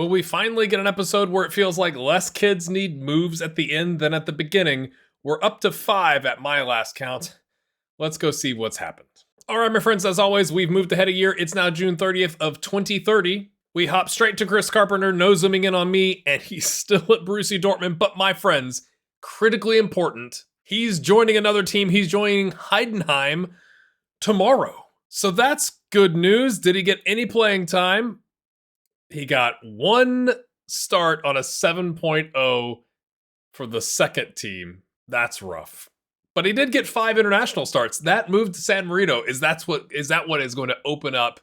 Will we finally get an episode where it feels like less kids need moves at the end than at the beginning? We're up to 5 at my last count. Let's go see what's happened. All right, my friends, as always, we've moved ahead a year. It's now June 30th of 2030. We hop straight to Chris Carpenter, no zooming in on me, and he's still at Borussia Dortmund. But my friends, critically important, he's joining another team. He's joining Heidenheim tomorrow. So that's good news. Did he get any playing time? He got 1 start on a 7.0 for the second team. That's rough. But he did get 5 international starts. That move to San Marino, is that what is going to open up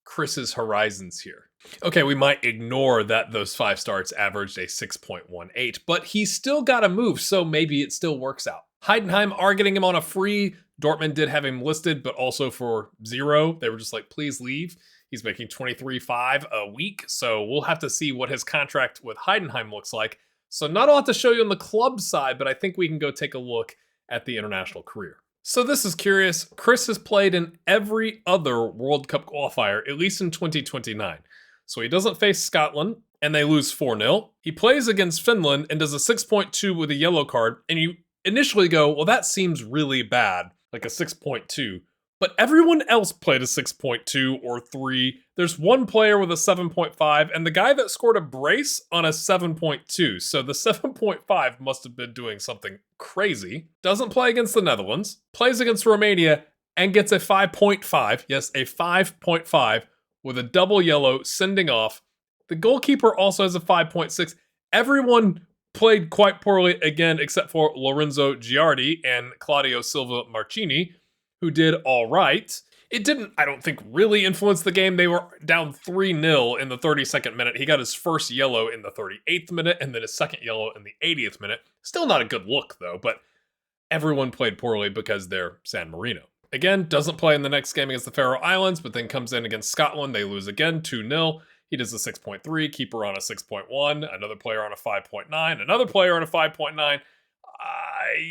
Chris's horizons here? Okay, we might ignore that those 5 starts averaged a 6.18, but he's still got a move, so maybe it still works out. Heidenheim are getting him on a free. Dortmund did have him listed, but also for 0. They were just like, please leave. He's making 23.5 a week, so we'll have to see what his contract with Heidenheim looks like. So not a lot to show you on the club side, but I think we can go take a look at the international career. So this is curious. Chris has played in every other World Cup qualifier, at least in 2029. So he doesn't face Scotland, and they lose 4-0. He plays against Finland and does a 6.2 with a yellow card, and you initially go, well, that seems really bad, like a 6.2. But everyone else played a 6.2 or 3. There's one player with a 7.5, and the guy that scored a brace on a 7.2. So the 7.5 must have been doing something crazy. Doesn't play against the Netherlands, plays against Romania, and gets a 5.5. Yes, a 5.5 with a double yellow sending off. The goalkeeper also has a 5.6. Everyone played quite poorly again, except for Lorenzo Giardi and Claudio Silva Marchini, who did all right. It didn't, I don't think, really influence the game. They were down 3-0 in the 32nd minute. He got his first yellow in the 38th minute, and then his second yellow in the 80th minute. Still not a good look, though, but everyone played poorly because they're San Marino. Again, doesn't play in the next game against the Faroe Islands, but then comes in against Scotland. They lose again, 2-0. He does a 6.3, keeper on a 6.1, another player on a 5.9, another player on a 5.9.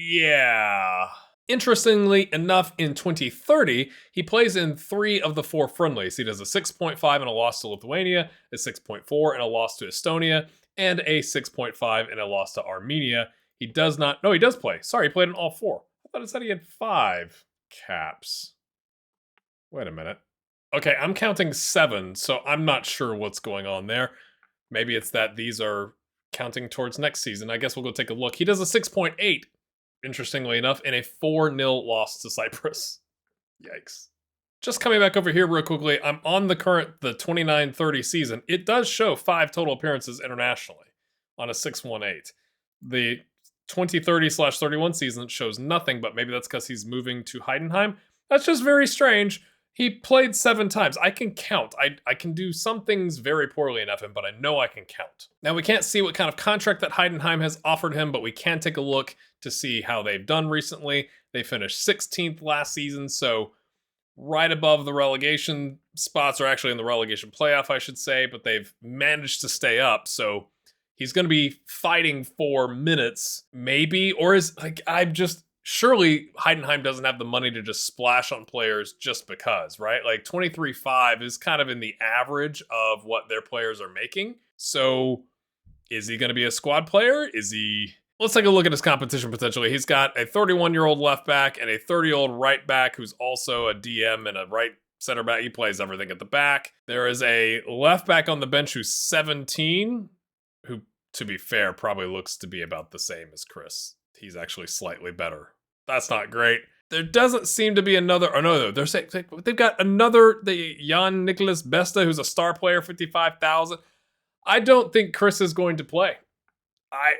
Yeah. Interestingly enough, in 2030, he plays in 3 of the 4 friendlies. He does a 6.5 in a loss to Lithuania, a 6.4 in a loss to Estonia, and a 6.5 in a loss to Armenia. He does play. Sorry, he played in all 4. I thought it said he had 5 caps. Wait a minute. Okay, I'm counting 7, so I'm not sure what's going on there. Maybe it's that these are counting towards next season. I guess we'll go take a look. He does a 6.8. Interestingly enough, in a 4-0 loss to Cyprus. Yikes. Just coming back over here real quickly, I'm on the 29-30 season. It does show 5 total appearances internationally on a 6.18. The 2030/31 season shows nothing, but maybe that's because he's moving to Heidenheim. That's just very strange. He played 7 times. I can count. I can do some things very poorly in FM, but I know I can count. Now, we can't see what kind of contract that Heidenheim has offered him, but we can take a look to see how they've done recently. They finished 16th last season, so right above the relegation spots, or actually in the relegation playoff, I should say, but they've managed to stay up, so he's going to be fighting for minutes, maybe, or surely Heidenheim doesn't have the money to just splash on players just because, right? Like 23.5 is kind of in the average of what their players are making. So is he going to be a squad player? Let's take a look at his competition potentially. He's got a 31-year-old left back and a 30-year-old right back who's also a DM and a right center back. He plays everything at the back. There is a left back on the bench who's 17, who, to be fair, probably looks to be about the same as Chris. He's actually slightly better. That's not great. There doesn't seem to be another. Oh no, they've got another. The Jan Nicholas Besta, who's a star player, 55,000. I don't think Chris is going to play.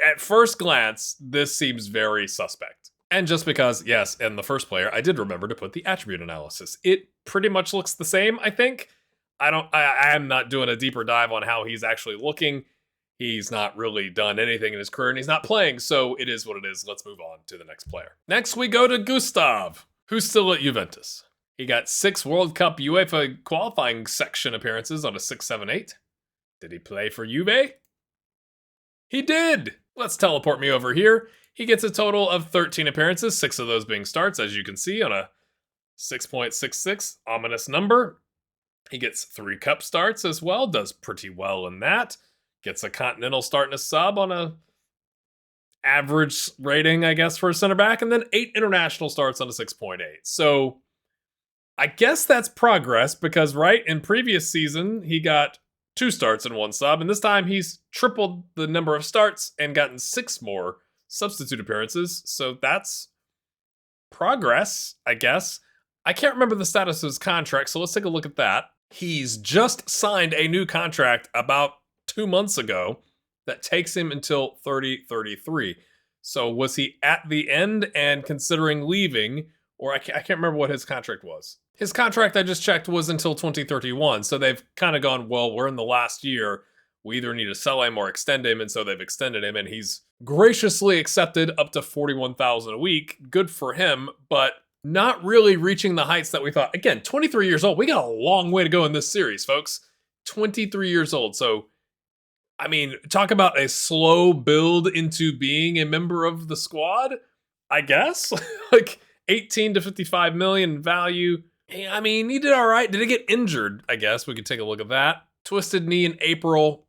At first glance, this seems very suspect. And just because, yes, and the first player, I did remember to put the attribute analysis. It pretty much looks the same, I think. I am not doing a deeper dive on how he's actually looking. He's not really done anything in his career, and he's not playing, so it is what it is. Let's move on to the next player. Next, we go to Gustav, who's still at Juventus. He got 6 World Cup UEFA qualifying section appearances on a 6.78. Did he play for Juve? He did! Let's teleport me over here. He gets a total of 13 appearances, 6 of those being starts, as you can see, on a 6.66, ominous number. He gets 3 cup starts as well, does pretty well in that. gets a continental start and a sub on a average rating, I guess, for a center back, and then 8 international starts on a 6.8. So I guess that's progress because, right, in previous season, he got 2 starts and 1 sub, and this time he's tripled the number of starts and gotten 6 more substitute appearances. So that's progress, I guess. I can't remember the status of his contract, so let's take a look at that. He's just signed a new contract about 2 months ago that takes him until 30-33. So was he at the end and considering leaving, or I can't remember what his contract was. His contract, I just checked, was until 2031, so they've kind of gone, well, we're in the last year. We either need to sell him or extend him, and so they've extended him, and he's graciously accepted up to $41,000 a week. Good for him, but not really reaching the heights that we thought. Again, 23 years old. We got a long way to go in this series, folks. 23 years old, so I mean, talk about a slow build into being a member of the squad, I guess. Like 18 to 55 million value. I mean, he did all right. Did he get injured? I guess we could take a look at that. Twisted knee in April.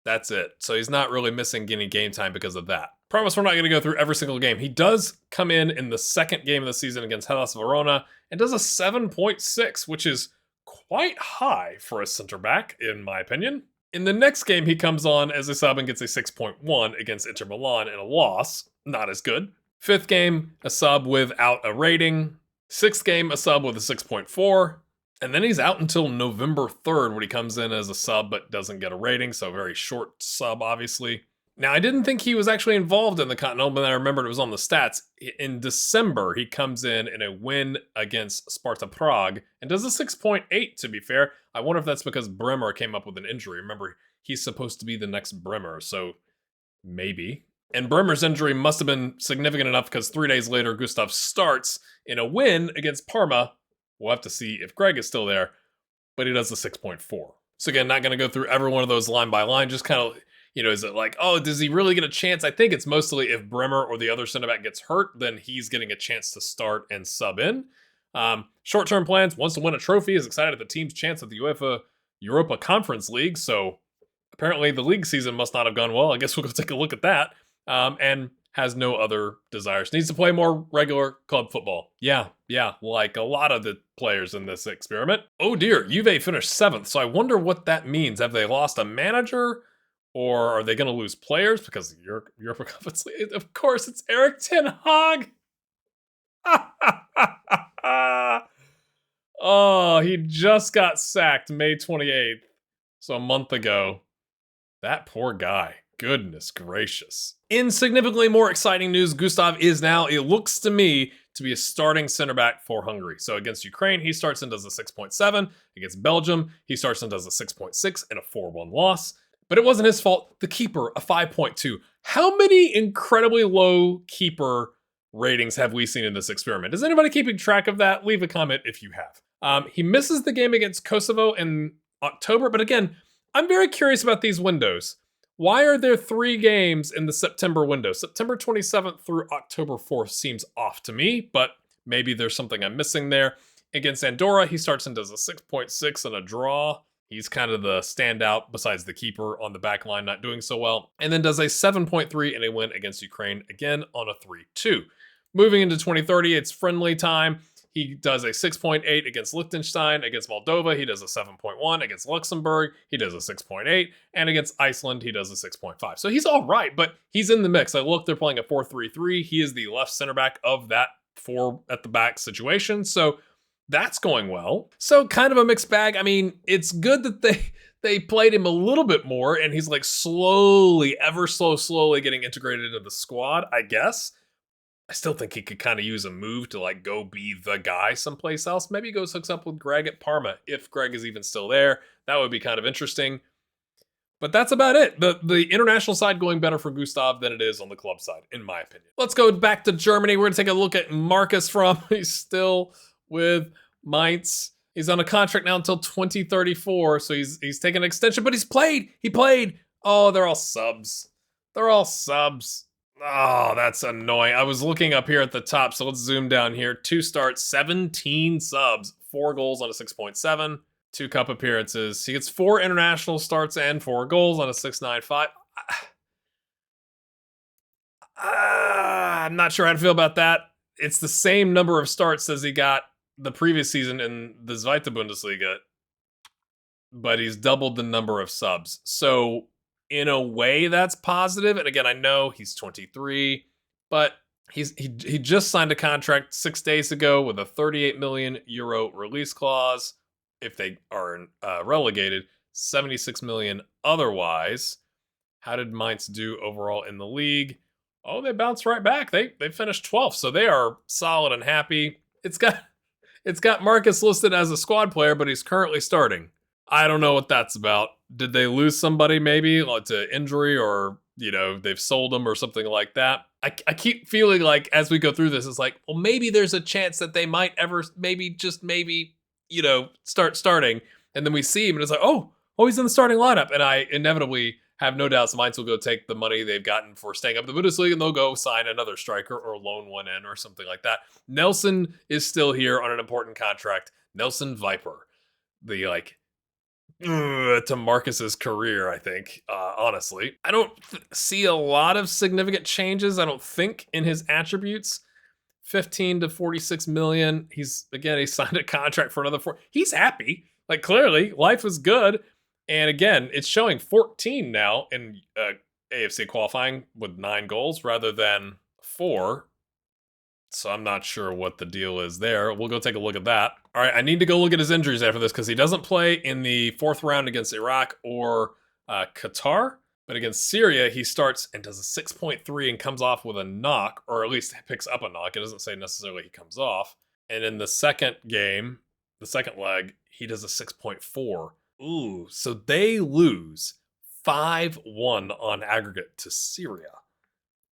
That's it. So he's not really missing any game time because of that. Promise we're not going to go through every single game. He does come in the second game of the season against Hellas Verona and does a 7.6, which is quite high for a center back, in my opinion. In the next game, he comes on as a sub and gets a 6.1 against Inter Milan in a loss. Not as good. 5th game, a sub without a rating. 6th game, a sub with a 6.4. And then he's out until November 3rd when he comes in as a sub but doesn't get a rating, so a very short sub, obviously. Now, I didn't think he was actually involved in the Continental, but I remembered it was on the stats. In December, he comes in a win against Sparta Prague and does a 6.8, to be fair. I wonder if that's because Bremer came up with an injury. Remember, he's supposed to be the next Bremer, so maybe. And Bremer's injury must have been significant enough because 3 days later, Gustav starts in a win against Parma. We'll have to see if Greg is still there, but he does the 6.4. So again, not going to go through every one of those line by line, just kind of, is it like, oh, does he really get a chance? I think it's mostly if Bremer or the other center back gets hurt, then he's getting a chance to start and sub in. Short-term plans, wants to win a trophy, is excited at the team's chance at the Europa Conference League, so apparently the league season must not have gone well. I guess we'll go take a look at that. And has no other desires. Needs to play more regular club football. Yeah, like a lot of the players in this experiment. Oh dear, Juve finished 7th, so I wonder what that means. Have they lost a manager? Or are they going to lose players because of Europa Conference League? Of course, it's Eric Ten Hag. Oh, he just got sacked May 28th, so a month ago. That poor guy. Goodness gracious. In significantly more exciting news, Gustav is now, it looks to me, to be a starting center back for Hungary. So against Ukraine, he starts and does a 6.7. Against Belgium, he starts and does a 6.6 in a 4-1 loss. But it wasn't his fault. The keeper, a 5.2. How many incredibly low keeper ratings have we seen in this experiment? Is anybody keeping track of that? Leave a comment if you have. He misses the game against Kosovo in October, but again, I'm very curious about these windows. Why are there 3 games in the September window? September 27th through October 4th seems off to me, but maybe there's something I'm missing there. Against Andorra, he starts and does a 6.6 and a draw. He's kind of the standout besides the keeper on the back line not doing so well. And then does a 7.3 and a win against Ukraine, again on a 3-2. Moving into 2030, it's friendly time. He does a 6.8 against Liechtenstein. Against Moldova, he does a 7.1. Against Luxembourg, he does a 6.8. And against Iceland, he does a 6.5. So he's all right, but he's in the mix. I look, they're playing a 4-3-3. He is the left center back of that 4 at the back situation. So that's going well. So kind of a mixed bag. I mean, it's good that they played him a little bit more and he's like slowly getting integrated into the squad, I guess. I still think he could kind of use a move to like go be the guy someplace else. Maybe he goes hooks up with Greg at Parma if Greg is even still there. That would be kind of interesting. But that's about it. The international side going better for Gustav than it is on the club side, in my opinion. Let's go back to Germany. We're going to take a look at Marcus from. He's still with Mainz. He's on a contract now until 2034, so he's taking an extension, but he's played. He played. Oh, they're all subs. Oh, that's annoying. I was looking up here at the top, so let's zoom down here. 2 starts, 17 subs, 4 goals on a 6.7. 2 cup appearances. He gets 4 international starts and 4 goals on a 6.95. I'm not sure how to feel about that. It's the same number of starts as he got the previous season in the Zweite Bundesliga, but he's doubled the number of subs. So in a way, that's positive. And again, I know he's 23, but he just signed a contract 6 days ago with a 38 million euro release clause. If they are relegated, 76 million otherwise. How did Mainz do overall in the league? Oh, they bounced right back. They finished 12th, so they are solid and happy. It's got Marcus listed as a squad player, but he's currently starting. I don't know what that's about. Did they lose somebody maybe to injury, or they've sold him or something like that? I keep feeling like as we go through this, it's like, well, maybe there's a chance that they might ever maybe start starting, and then we see him and it's like, oh, he's in the starting lineup, and I inevitably have no doubts Mainz will go take the money they've gotten for staying up in the Bundesliga, and they'll go sign another striker or loan one in or something like that. Nelson is still here on an important contract. Nelson Viper. The to Marcus's career, I think, honestly. I don't see a lot of significant changes, I don't think, in his attributes. 15 to 46 million. He signed a contract for another 4. He's happy. Clearly, life is good. And again, it's showing 14 now in AFC qualifying with 9 goals rather than 4. So I'm not sure what the deal is there. We'll go take a look at that. All right, I need to go look at his injuries after this because he doesn't play in the 4th round against Iraq or Qatar. But against Syria, he starts and does a 6.3 and comes off with a knock, or at least picks up a knock. It doesn't say necessarily he comes off. And in the second game, the second leg, he does a 6.4. Ooh, so they lose 5-1 on aggregate to Syria.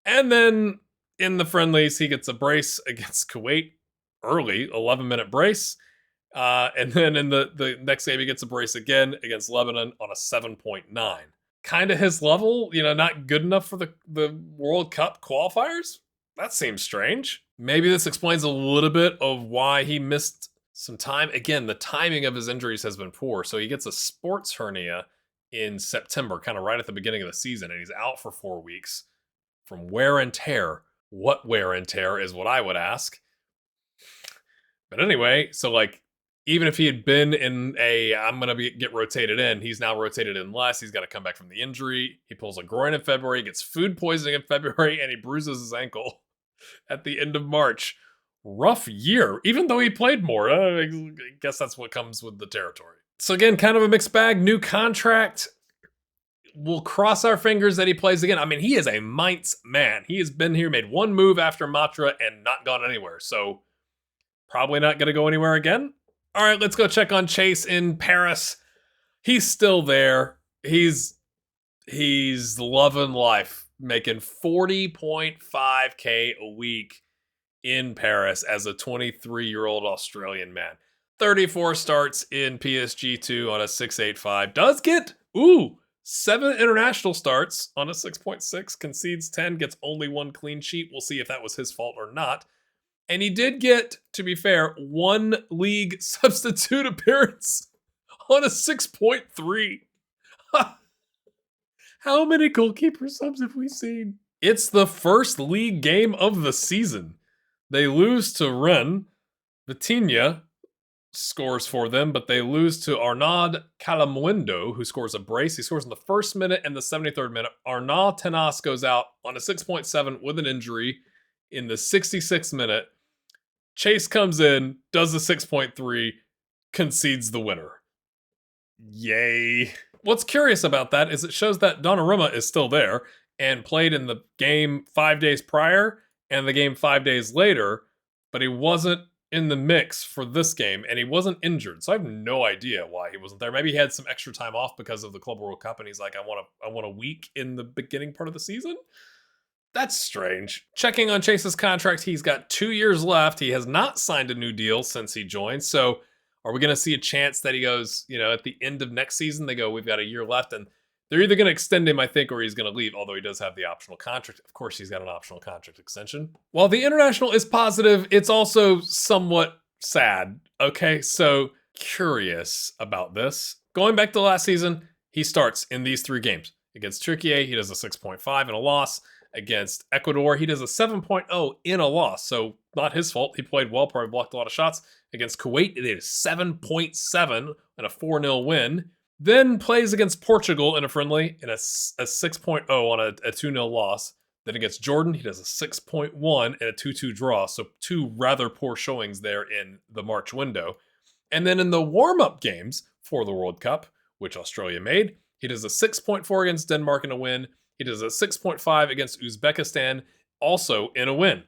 And then in the friendlies, he gets a brace against Kuwait early, 11-minute brace. And then in the next game, he gets a brace again against Lebanon on a 7.9. Kind of his level, not good enough for the World Cup qualifiers? That seems strange. Maybe this explains a little bit of why he missed some time. Again, the timing of his injuries has been poor. So he gets a sports hernia in September, kind of right at the beginning of the season, and he's out for 4 weeks from wear and tear. What wear and tear is what I would ask. But anyway, so even if he had been in I'm going to get rotated in, he's now rotated in less. He's got to come back from the injury. He pulls a groin in February, gets food poisoning in February, and he bruises his ankle at the end of March. Rough year, even though he played more. I guess that's what comes with the territory. So again, kind of a mixed bag. New contract. We'll cross our fingers that he plays again. I mean, he is a Mainz man. He has been here, made one move after Matra, and not gone anywhere. So probably not going to go anywhere again. All right, let's go check on Chase in Paris. He's still there. He's loving life, making 40.5K a week in Paris as a 23-year-old Australian man. 34 starts in PSG2 on a 6.85. Does get 7 international starts on a 6.6, concedes 10, gets only 1 clean sheet. We'll see if that was his fault or not. And he did get, to be fair, 1 league substitute appearance on a 6.3. How many goalkeeper subs have we seen? It's the first league game of the season. They lose to Rennes. Vitinha scores for them, but they lose to Arnaud Calamuendo, who scores a brace. He scores in the 1st minute and the 73rd minute. Arnaud Tenas goes out on a 6.7 with an injury in the 66th minute. Chase comes in, does the 6.3, concedes the winner. Yay. What's curious about that is it shows that Donnarumma is still there and played in the game 5 days prior and the game 5 days later, but he wasn't in the mix for this game, and he wasn't injured. So I have no idea why he wasn't there. Maybe he had some extra time off because of the Club World Cup, and he's like, I want a week in the beginning part of the season? That's strange. Checking on Chase's contract, he's got 2 years left. He has not signed a new deal since he joined. So are we going to see a chance that he goes, at the end of next season, they go, we've got a year left, and they're either going to extend him, I think, or he's going to leave, although he does have the optional contract. Of course, he's got an optional contract extension. While the international is positive, it's also somewhat sad. Okay, so curious about this. Going back to last season, he starts in these 3 games. Against Turkey, he does a 6.5 in a loss. Against Ecuador, he does a 7.0 in a loss. So not his fault. He played well, probably blocked a lot of shots. Against Kuwait, he did a 7.7 and a 4-0 win. Then plays against Portugal in a friendly in a 6.0 on a 2-0 loss. Then against Jordan, he does a 6.1 and a 2-2 draw. So 2 rather poor showings there in the March window. And then in the warm-up games for the World Cup, which Australia made, he does a 6.4 against Denmark in a win. He does a 6.5 against Uzbekistan, also in a win.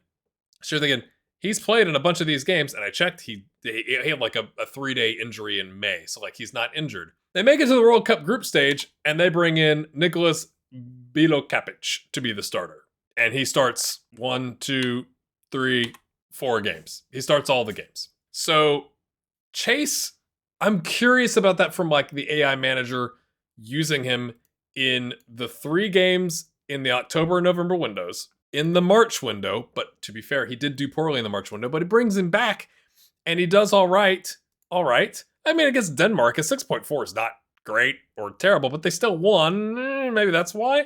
So you're thinking, he's played in a bunch of these games, and I checked, he had like a 3-day injury in May, so like he's not injured. They make it to the World Cup group stage, and they bring in Nicholas Bilokapic to be the starter. And he starts 1, 2, 3, 4 games. He starts all the games. So Chase, I'm curious about that from like the AI manager using him in the 3 games in the October-November windows, in the March window, but to be fair, he did do poorly in the March window, but it brings him back, and he does all right. All right. I mean, against Denmark, a 6.4 is not great or terrible, but they still won. Maybe that's why.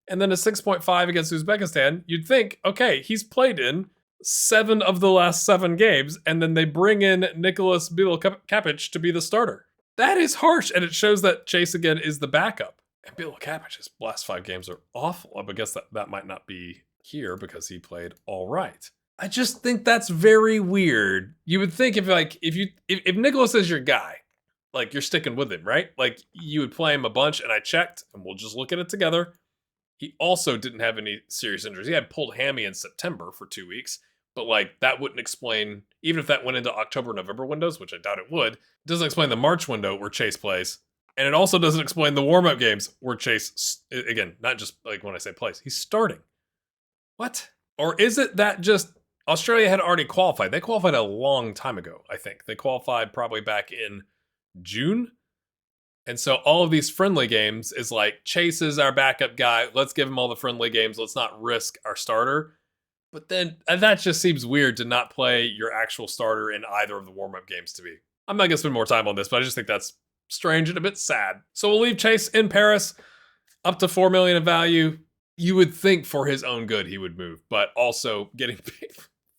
And then a 6.5 against Uzbekistan, you'd think, okay, he's played in 7 of the last 7 games, and then they bring in Nicholas Bilokapic to be the starter. That is harsh, and it shows that Chase, again, is the backup. And Bilokapic's last 5 games are awful. I guess that might not be here because he played all right. I just think that's very weird. You would think if Nicholas is your guy, like you're sticking with him, right? Like you would play him a bunch, and I checked, and we'll just look at it together. He also didn't have any serious injuries. He had pulled hammy in September for 2 weeks, but like that wouldn't explain, even if that went into October-November windows, which I doubt it would, it doesn't explain the March window where Chase plays. And it also doesn't explain the warm-up games where Chase, again, not just like when I say plays, he's starting. What? Or is it that just Australia had already qualified? They qualified a long time ago, I think. They qualified probably back in June. And so all of these friendly games is like, Chase is our backup guy. Let's give him all the friendly games. Let's not risk our starter. But then that just seems weird to not play your actual starter in either of the warm-up games to me. I'm not going to spend more time on this, but I just think that's strange and a bit sad. So we'll leave Chase in Paris, up to $4 million in value. You would think for his own good he would move, but also getting paid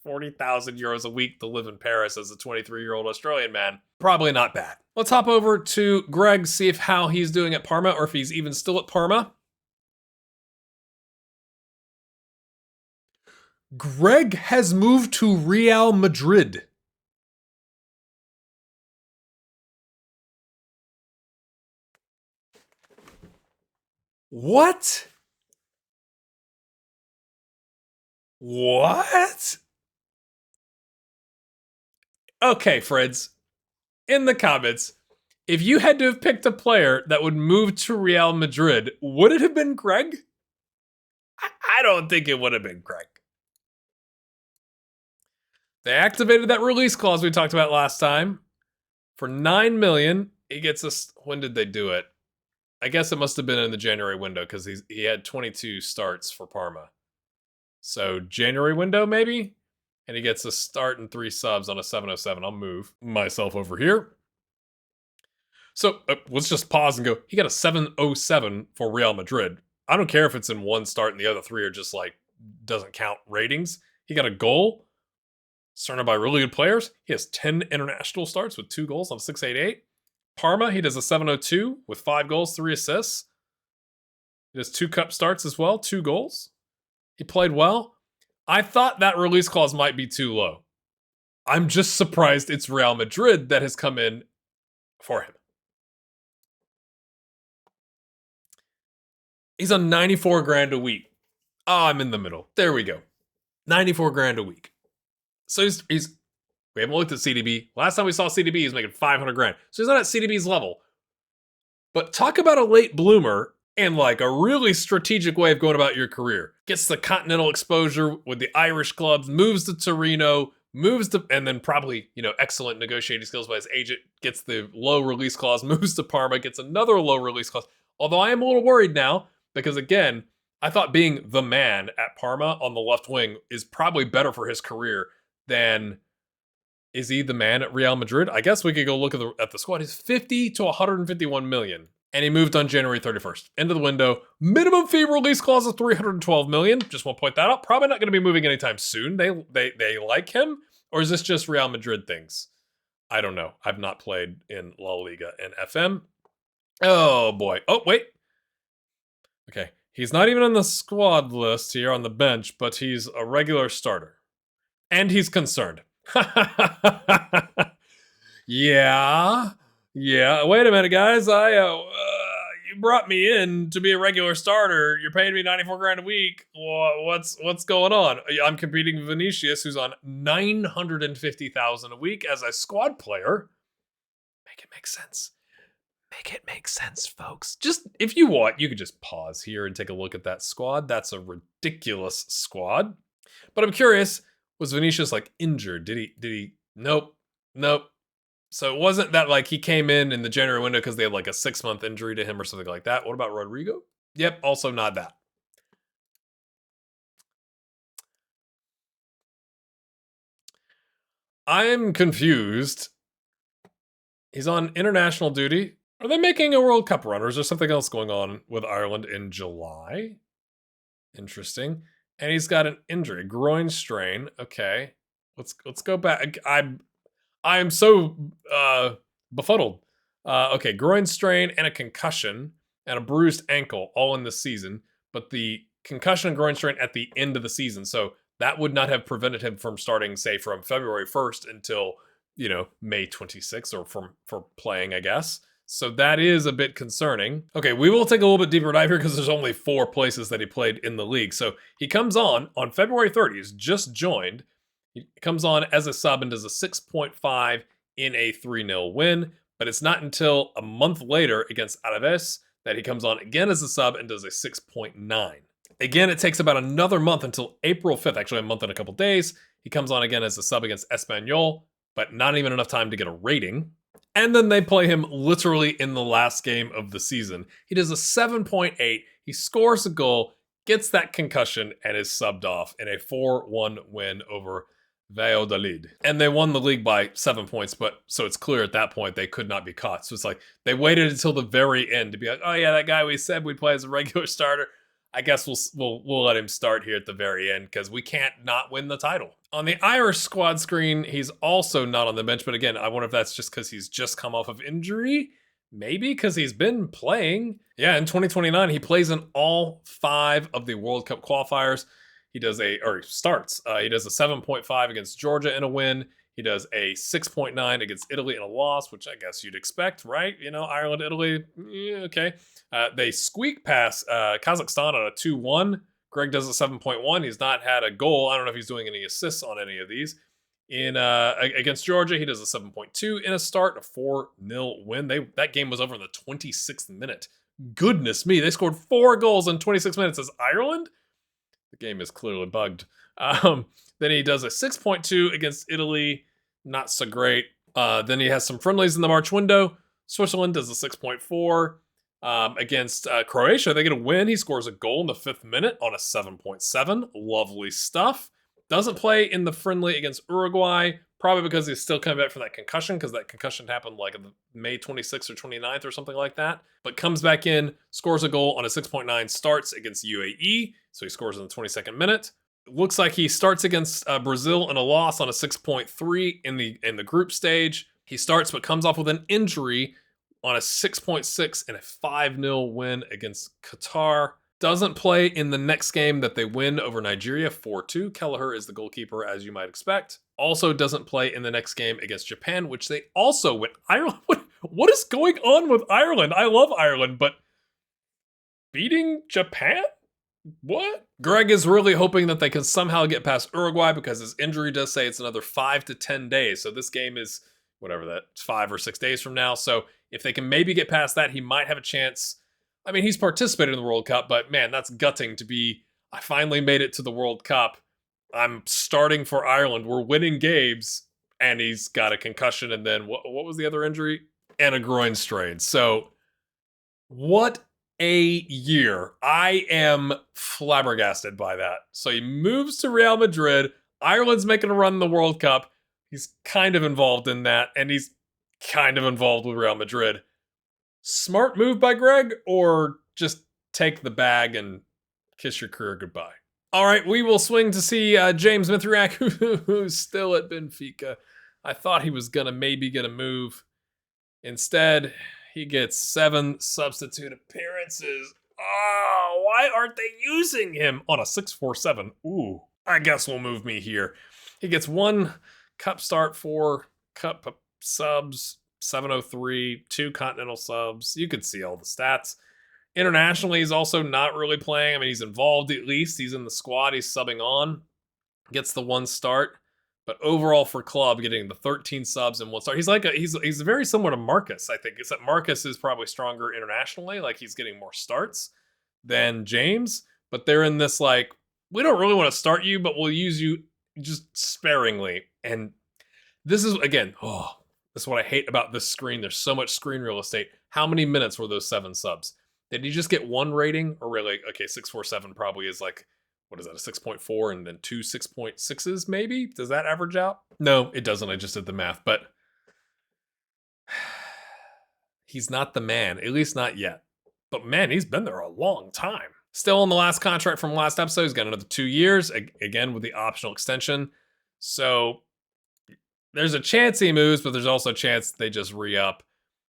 40,000 euros a week to live in Paris as a 23-year-old Australian man, probably not bad. Let's hop over to Greg, see how he's doing at Parma, or if he's even still at Parma. Greg has moved to Real Madrid. What? What? Okay, Freds, in the comments, if you had to have picked a player that would move to Real Madrid, would it have been Greg? I don't think it would have been Greg. They activated that release clause we talked about last time. For $9 million, he gets us. When did they do it? I guess it must have been in the January window because he had 22 starts for Parma. So January window, maybe? And he gets a start and 3 subs on a 707. I'll move myself over here. So let's just pause and go. He got a 707 for Real Madrid. I don't care if it's in 1 start and the other 3 are just like, doesn't count ratings. He got a goal, surrounded by really good players. He has 10 international starts with 2 goals on 688. Parma, he does a 702 with 5 goals, 3 assists. He does 2 cup starts as well, 2 goals. He played well. I thought that release clause might be too low. I'm just surprised it's Real Madrid that has come in for him. He's on 94 grand a week. Oh, I'm in the middle. There we go. 94 grand a week. So he's we haven't looked at CDB. Last time we saw CDB, he's making 500 grand. So he's not at CDB's level. But talk about a late bloomer and like a really strategic way of going about your career. Gets the continental exposure with the Irish clubs, moves to Torino, and then probably, excellent negotiating skills by his agent, gets the low release clause, moves to Parma, gets another low release clause. Although I am a little worried now, because again, I thought being the man at Parma on the left wing is probably better for his career than Is he the man at Real Madrid? I guess we could go look at the squad. He's 50 to 151 million. And he moved on January 31st. End of the window. Minimum fee release clause of 312 million. Just want to point that out. Probably not going to be moving anytime soon. They like him. Or is this just Real Madrid things? I don't know. I've not played in La Liga and FM. Oh boy. Oh, wait. Okay. He's not even on the squad list here on the bench, but he's a regular starter. And he's concerned. Yeah. Wait a minute, guys. You brought me in to be a regular starter. You're paying me 94 grand a week. What's going on? I'm competing with Vinicius, who's on 950,000 a week as a squad player. Make it make sense. Make it make sense, folks. Just if you want, you could just pause here and take a look at that squad. That's a ridiculous squad. But I'm curious, was Vinicius like injured? Did he? Nope. So it wasn't that like he came in the January window because they had like a 6-month injury to him or something like that. What about Rodrigo? Yep, also not that. I'm confused. He's on international duty. Are they making a World Cup run, or is there something else going on with Ireland in July? Interesting. And he's got an injury, groin strain. Okay, let's go back. I am so befuddled. Okay, groin strain and a concussion and a bruised ankle all in this season, but the concussion and groin strain at the end of the season. So that would not have prevented him from starting, say, from February 1st until, May 26th or for playing, I guess. So that is a bit concerning. Okay, we will take a little bit deeper dive here because there's only 4 places that he played in the league. So he comes on February 30th. He's just joined. He comes on as a sub and does a 6.5 in a 3-0 win, but it's not until a month later against Alaves that he comes on again as a sub and does a 6.9. Again, it takes about another month until April 5th, actually a month and a couple days. He comes on again as a sub against Espanyol, but not even enough time to get a rating. And then they play him literally in the last game of the season. He does a 7.8, he scores a goal, gets that concussion, and is subbed off in a 4-1 win over Valladolid. And they won the league by 7 points, but so it's clear at that point they could not be caught. So it's like they waited until the very end to be like, oh yeah, that guy we said we'd play as a regular starter, I guess we'll let him start here at the very end because we can't not win the title. On the Irish squad screen, he's also not on the bench, but again, I wonder if that's just because he's just come off of injury. Maybe because he's been playing. Yeah, in 2029, he plays in all 5 of the World Cup qualifiers. He starts. He does a 7.5 against Georgia in a win. He does a 6.9 against Italy in a loss, which I guess you'd expect, right? Ireland, Italy, yeah, okay. They squeak past Kazakhstan on a 2-1. Greg does a 7.1. He's not had a goal. I don't know if he's doing any assists on any of these. Against Georgia, he does a 7.2 in a start, a 4-0 win. That game was over in the 26th minute. Goodness me, they scored 4 goals in 26 minutes as Ireland? The game is clearly bugged. Then he does a 6.2 against Italy. Not so great. Then he has some friendlies in the March window. Switzerland does a 6.4. Against Croatia, they get a win. He scores a goal in the 5th minute on a 7.7. Lovely stuff. Doesn't play in the friendly against Uruguay, probably because he's still coming back from that concussion, because that concussion happened like May 26th or 29th or something like that. But comes back in, scores a goal on a 6.9, starts against UAE, so he scores in the 22nd minute. Looks like he starts against Brazil in a loss on a 6.3 in the group stage. He starts but comes off with an injury on a 6.6 in a 5-0 win against Qatar. Doesn't play in the next game that they win over Nigeria 4-2. Kelleher is the goalkeeper, as you might expect. Also doesn't play in the next game against Japan, which they also win. Ireland, what is going on with Ireland? I love Ireland, but beating Japan? What? Greg is really hoping that they can somehow get past Uruguay because his injury does say it's another 5 to 10 days. So this game is whatever that 5 or 6 days from now. So if they can maybe get past that, he might have a chance. I mean, he's participated in the World Cup, but man, that's gutting to be, I finally made it to the World Cup. I'm starting for Ireland. We're winning games. And he's got a concussion. And then what was the other injury? And a groin strain. So what a year. I am flabbergasted by that. So he moves to Real Madrid. Ireland's making a run in the World Cup. He's kind of involved in that, and he's kind of involved with Real Madrid. Smart move by Greg, or just take the bag and kiss your career goodbye? All right, we will swing to see James Mithriak, who's still at Benfica. I thought he was maybe gonna move. Instead, he gets 7 substitute appearances. Oh, why aren't they using him on a 647? Ooh, I guess we'll move me here. He gets 1 cup start, 4 cup subs, 703, 2 continental subs. You could see all the stats. Internationally, he's also not really playing. I mean, he's involved at least. He's in the squad. He's subbing on. Gets the 1 start. But overall for club, getting the 13 subs and 1 start. He's very similar to Marcus, I think. Except Marcus is probably stronger internationally. Like, he's getting more starts than James. But they're in this, like, we don't really want to start you, but we'll use you just sparingly. And this is, again, this is what I hate about this screen. There's so much screen real estate. How many minutes were those 7 subs? Did he just get 1 rating? Or really, okay, 647 probably is like, what is that, a 6.4 and then 2 6.6s maybe? Does that average out? No, it doesn't. I just did the math. But he's not the man, at least not yet. But man, he's been there a long time. Still on the last contract from last episode. He's got another 2 years, again with the optional extension. So there's a chance he moves, but there's also a chance they just re-up.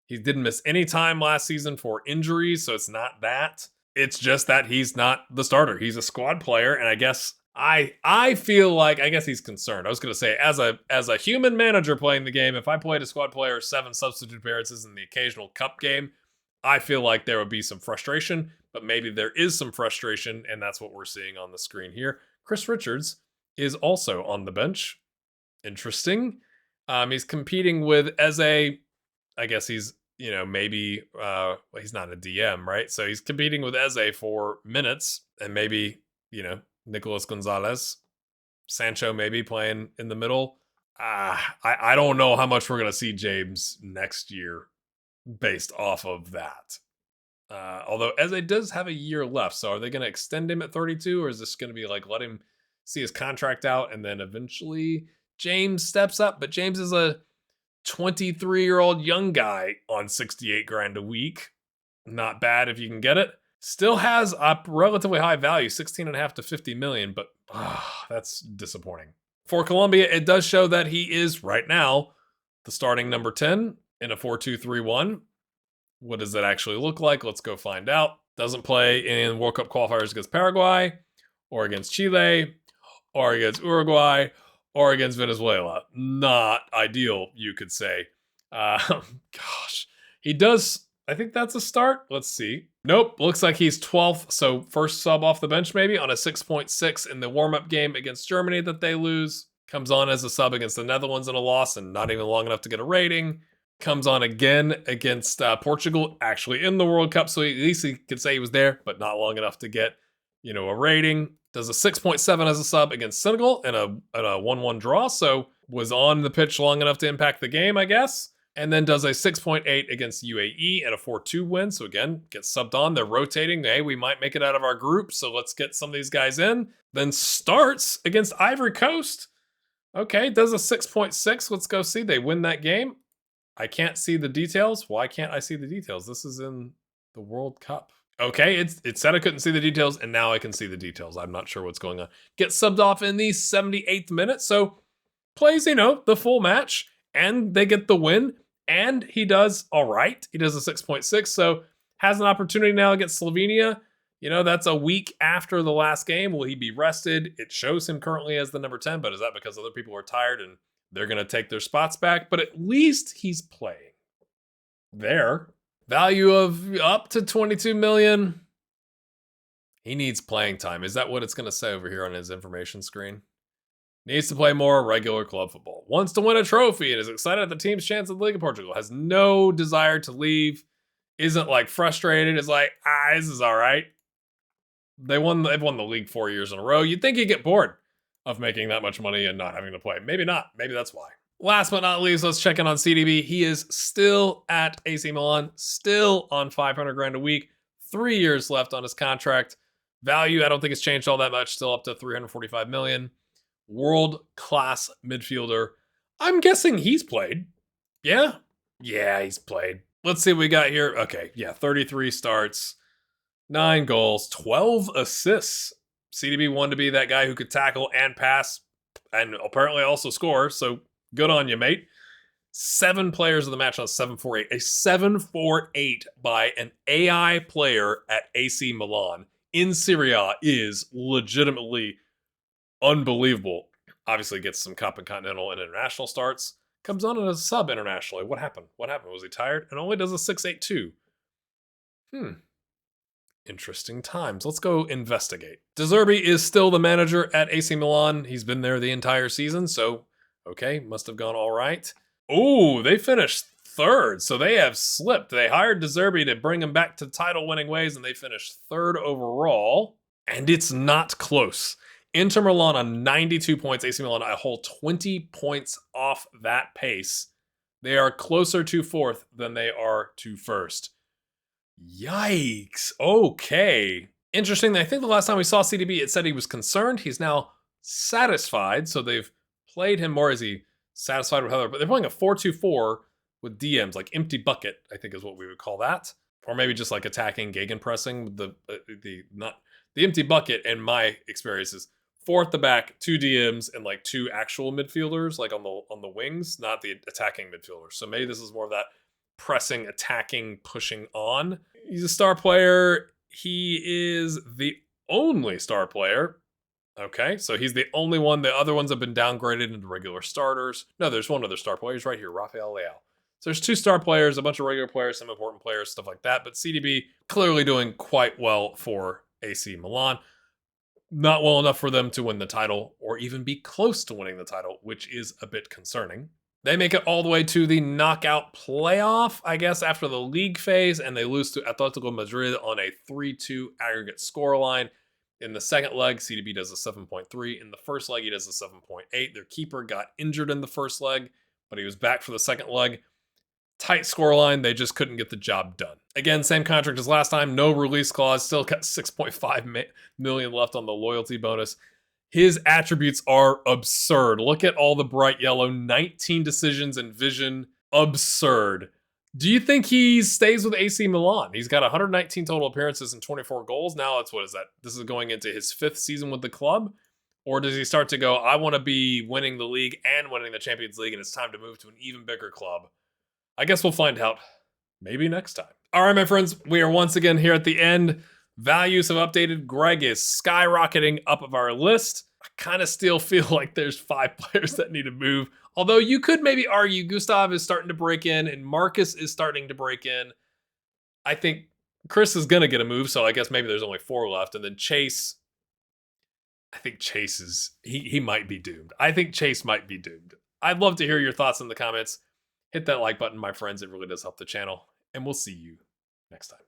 He didn't miss any time last season for injuries, so it's not that. It's just that he's not the starter. He's a squad player, and I guess I feel like, I guess he's concerned. I was going to say, as a human manager playing the game, if I played a squad player, 7 substitute appearances in the occasional cup game, I feel like there would be some frustration, but maybe there is some frustration, and that's what we're seeing on the screen here. Chris Richards is also on the bench. Interesting. He's competing with Eze. I guess he's, maybe, he's not a DM, right? So he's competing with Eze for minutes, and maybe, Nicolas Gonzalez, Sancho maybe playing in the middle. I don't know how much we're going to see James next year based off of that. Although Eze does have a year left, so are they going to extend him at 32, or is this going to be like, let him see his contract out, and then eventually James steps up? But James is a 23-year-old young guy on 68 grand a week. Not bad if you can get it. Still has a relatively high value, 16.5 to 50 million, but that's disappointing. For Colombia, it does show that he is right now the starting number 10 in a 4-2-3-1. What does that actually look like? Let's go find out. Doesn't play in World Cup qualifiers against Paraguay, or against Chile, or against Uruguay, or against Venezuela. Not ideal, you could say. Gosh. He does, I think that's a start. Let's see. Nope, looks like he's 12th, so first sub off the bench maybe on a 6.6 in the warm-up game against Germany that they lose. Comes on as a sub against the Netherlands in a loss and not even long enough to get a rating. Comes on again against Portugal, actually in the World Cup, so at least he could say he was there, but not long enough to get, a rating. Does a 6.7 as a sub against Senegal in a 1-1 draw, so was on the pitch long enough to impact the game, I guess. And then does a 6.8 against UAE and a 4-2 win, so again, gets subbed on. They're rotating. Hey, we might make it out of our group, so let's get some of these guys in. Then starts against Ivory Coast. Okay, does a 6.6. Let's go see. They win that game. I can't see the details. Why can't I see the details? This is in the World Cup. Okay, it said I couldn't see the details, and now I can see the details. I'm not sure what's going on. Gets subbed off in the 78th minute, so plays, the full match, and they get the win, and he does all right. He does a 6.6, so has an opportunity now against Slovenia. That's a week after the last game. Will he be rested? It shows him currently as the number 10, but is that because other people are tired and they're going to take their spots back? But at least he's playing. There. Value of up to 22 million. He needs playing time. Is that what it's going to say over here on his information screen? Needs to play more regular club football. Wants to win a trophy and is excited at the team's chance at the Liga Portugal. Has no desire to leave. Isn't frustrated. Is like, this is all right. They've won the league 4 years in a row. You'd think he'd get bored of making that much money and not having to play. Maybe not. Maybe that's why. Last but not least, let's check in on CDB. He is still at AC Milan, still on 500 grand a week, 3 years left on his contract. Value, I don't think it's changed all that much, still up to 345 million. World-class midfielder. I'm guessing he's played. Yeah? Yeah, he's played. Let's see what we got here. Okay, yeah, 33 starts, 9 goals, 12 assists. CDB wanted to be that guy who could tackle and pass and apparently also score, so good on you, mate. 7 players of the match on 748. A 748 by an AI player at AC Milan in Serie A is legitimately unbelievable. Obviously gets some Cup and Continental and International starts. Comes on as a sub internationally. What happened? What happened? Was he tired? And only does a 682. Interesting times. Let's go investigate. De Zerbi is still the manager at AC Milan. He's been there the entire season, so okay, must have gone all right. Oh, they finished third, so they have slipped. They hired De Zerbi to bring him back to title-winning ways, and they finished third overall. And it's not close. Inter Milan on 92 points, AC Milan a whole 20 points off that pace. They are closer to fourth than they are to first. Yikes. Okay. Interesting. I think the last time we saw CDB, it said he was concerned. He's now satisfied. So they've played him more. Is he satisfied with Heather? But they're playing a 4-2-4 with DMs, like empty bucket, I think is what we would call that. Or maybe just like attacking, gegenpressing. The empty bucket, in my experience, is 4 at the back, 2 DMs, and like 2 actual midfielders, like on the wings, not the attacking midfielders. So maybe this is more of that pressing, attacking, pushing on. He's a star player. He is the only star player. Okay, so he's the only one. The other ones have been downgraded into regular starters. No, there's one other star player. He's right here, Rafael Leao. So there's 2 star players, a bunch of regular players, some important players, stuff like that. But CDB clearly doing quite well for AC Milan. Not well enough for them to win the title or even be close to winning the title, which is a bit concerning. They make it all the way to the knockout playoff, I guess, after the league phase, and they lose to Atletico Madrid on a 3-2 aggregate scoreline. In the second leg, CDB does a 7.3. In the first leg, he does a 7.8. Their keeper got injured in the first leg, but he was back for the second leg. Tight scoreline, they just couldn't get the job done. Again, same contract as last time, no release clause, still got 6.5 million left on the loyalty bonus. His attributes are absurd. Look at all the bright yellow, 19 decisions and vision. Absurd. Do you think he stays with AC Milan? He's got 119 total appearances and 24 goals. Now it's, what is that? This is going into his 5th season with the club? Or does he start to go, I want to be winning the league and winning the Champions League, and it's time to move to an even bigger club? I guess we'll find out maybe next time. All right, my friends, we are once again here at the end. Values have updated. Greg is skyrocketing up of our list. I kind of still feel like there's 5 players that need to move. Although you could maybe argue Gustav is starting to break in and Marcus is starting to break in. I think Chris is going to get a move, so I guess maybe there's only 4 left. And then Chase, I think Chase is, he might be doomed. I think Chase might be doomed. I'd love to hear your thoughts in the comments. Hit that like button, my friends. It really does help the channel. And we'll see you next time.